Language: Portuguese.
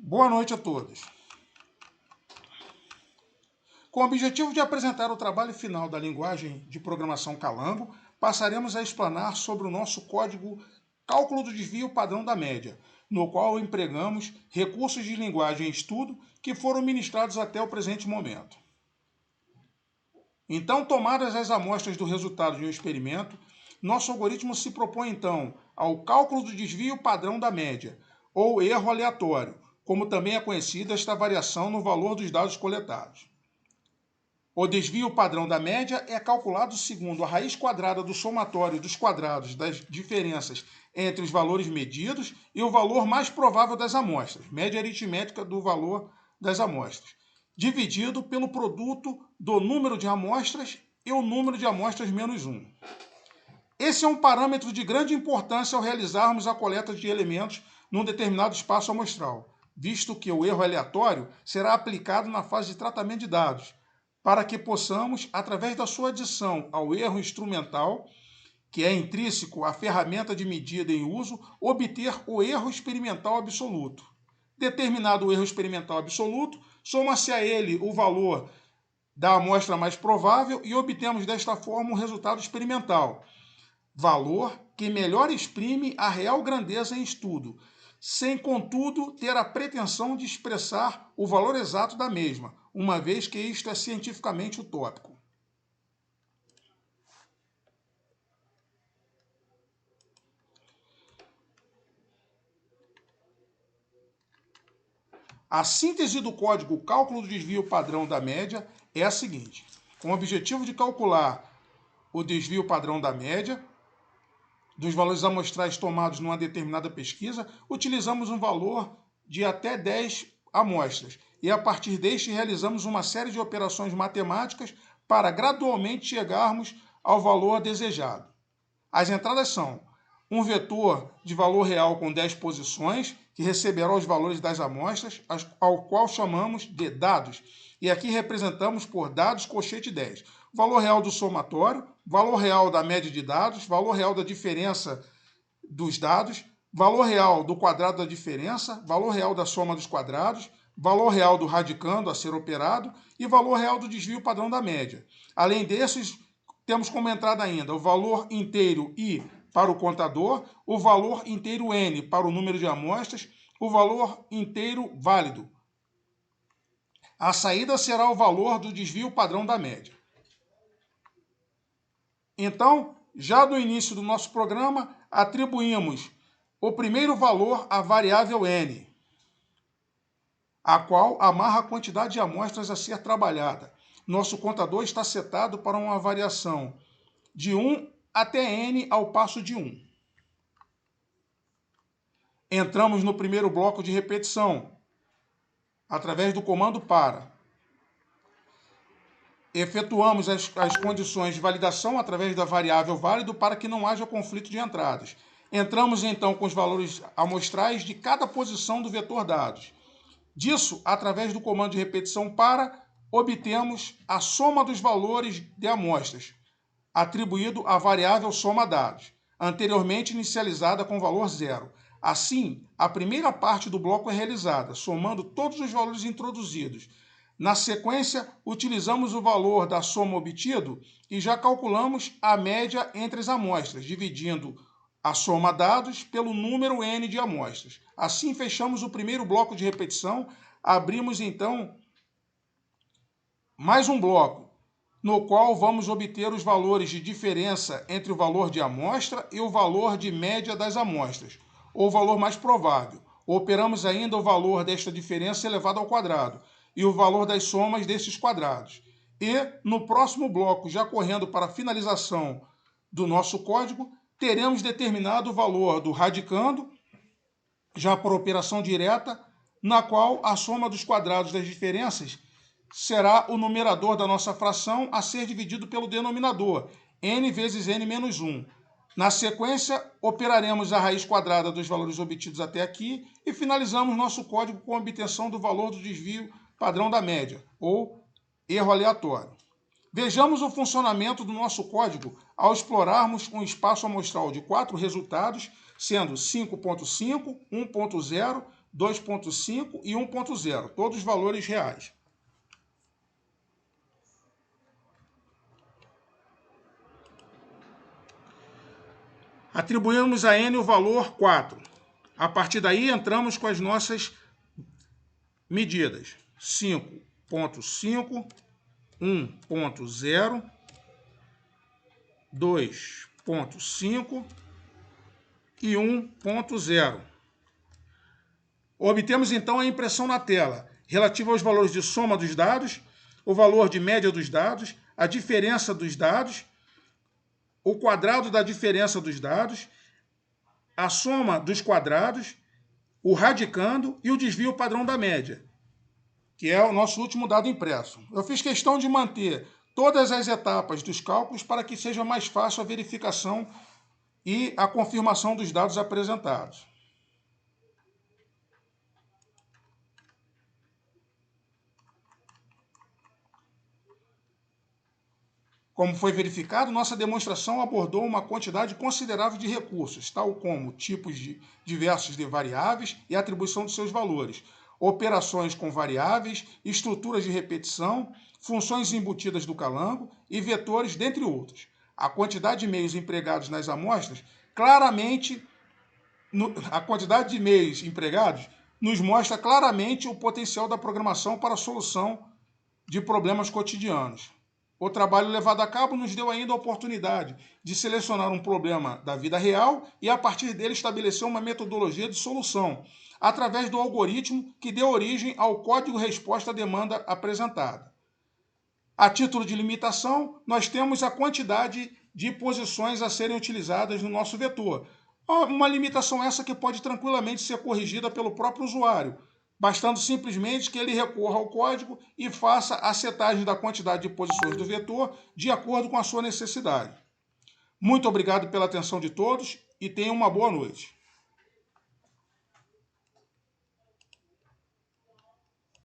Boa noite a todos. Com o objetivo de apresentar o trabalho final da linguagem de programação Calango, passaremos a explanar sobre o nosso código Cálculo do Desvio Padrão da Média, no qual empregamos recursos de linguagem e estudo que foram ministrados até o presente momento. Então, tomadas as amostras do resultado de um experimento, nosso algoritmo se propõe então ao cálculo do desvio padrão da média, ou erro aleatório, como também é conhecida esta variação no valor dos dados coletados. O desvio padrão da média é calculado segundo a raiz quadrada do somatório dos quadrados das diferenças entre os valores medidos e o valor mais provável das amostras, média aritmética do valor das amostras, dividido pelo produto do número de amostras e o número de amostras menos 1. Esse é um parâmetro de grande importância ao realizarmos a coleta de elementos num determinado espaço amostral, visto que o erro aleatório será aplicado na fase de tratamento de dados, para que possamos, através da sua adição ao erro instrumental, que é intrínseco à ferramenta de medida em uso, obter o erro experimental absoluto. Determinado o erro experimental absoluto, soma-se a ele o valor da amostra mais provável e obtemos desta forma um resultado experimental, valor que melhor exprime a real grandeza em estudo, sem, contudo, ter a pretensão de expressar o valor exato da mesma, uma vez que isto é cientificamente utópico. A síntese do código cálculo do desvio padrão da média é a seguinte: com o objetivo de calcular o desvio padrão da média dos valores amostrais tomados numa determinada pesquisa, utilizamos um valor de até 10 amostras e a partir deste realizamos uma série de operações matemáticas para gradualmente chegarmos ao valor desejado. As entradas são um vetor de valor real com 10 posições, que receberá os valores das amostras, ao qual chamamos de dados, e aqui representamos por dados colchete 10. Valor real do somatório, valor real da média de dados, valor real da diferença dos dados, valor real do quadrado da diferença, valor real da soma dos quadrados, valor real do radicando a ser operado e valor real do desvio padrão da média. Além desses, temos como entrada ainda o valor inteiro I para o contador, o valor inteiro N para o número de amostras, o valor inteiro válido. A saída será o valor do desvio padrão da média. Então, já no início do nosso programa, atribuímos o primeiro valor à variável N, a qual amarra a quantidade de amostras a ser trabalhada. Nosso contador está setado para uma variação de 1 até N ao passo de 1. Entramos no primeiro bloco de repetição, através do comando para. Efetuamos as condições de validação através da variável válido para que não haja conflito de entradas. Entramos então com os valores amostrais de cada posição do vetor dados. Disso, através do comando de repetição para, obtemos a soma dos valores de amostras, atribuído à variável soma dados, anteriormente inicializada com valor 0. Assim, a primeira parte do bloco é realizada, somando todos os valores introduzidos. Na sequência, utilizamos o valor da soma obtido e já calculamos a média entre as amostras, dividindo a soma dados pelo número N de amostras. Assim, fechamos o primeiro bloco de repetição, abrimos então mais um bloco, no qual vamos obter os valores de diferença entre o valor de amostra e o valor de média das amostras, ou o valor mais provável. Operamos ainda o valor desta diferença elevado ao quadrado e o valor das somas desses quadrados. E, no próximo bloco, já correndo para a finalização do nosso código, teremos determinado o valor do radicando, já por operação direta, na qual a soma dos quadrados das diferenças será o numerador da nossa fração a ser dividido pelo denominador, n vezes n menos 1. Na sequência, operaremos a raiz quadrada dos valores obtidos até aqui e finalizamos nosso código com a obtenção do valor do desvio padrão da média, ou erro aleatório. Vejamos o funcionamento do nosso código ao explorarmos um espaço amostral de 4 resultados, sendo 5.5, 1.0, 2.5 e 1.0, todos valores reais. Atribuímos a n o valor 4. A partir daí, entramos com as nossas medidas. 5.5, 1.0, 2.5 e 1.0. Obtemos, então, a impressão na tela, relativa aos valores de soma dos dados, o valor de média dos dados, a diferença dos dados, o quadrado da diferença dos dados, a soma dos quadrados, o radicando e o desvio padrão da média, que é o nosso último dado impresso. Eu fiz questão de manter todas as etapas dos cálculos para que seja mais fácil a verificação e a confirmação dos dados apresentados. Como foi verificado, nossa demonstração abordou uma quantidade considerável de recursos, tal como tipos diversos de variáveis e atribuição de seus valores, operações com variáveis, estruturas de repetição, funções embutidas do calango e vetores, dentre outros. A quantidade de meios empregados nas amostras nos mostra claramente o potencial da programação para a solução de problemas cotidianos. O trabalho levado a cabo nos deu ainda a oportunidade de selecionar um problema da vida real e, a partir dele, estabelecer uma metodologia de solução, através do algoritmo que deu origem ao código-resposta à demanda apresentada. A título de limitação, nós temos a quantidade de posições a serem utilizadas no nosso vetor. Uma limitação essa que pode tranquilamente ser corrigida pelo próprio usuário, bastando simplesmente que ele recorra ao código e faça a setagem da quantidade de posições do vetor de acordo com a sua necessidade. Muito obrigado pela atenção de todos e tenham uma boa noite.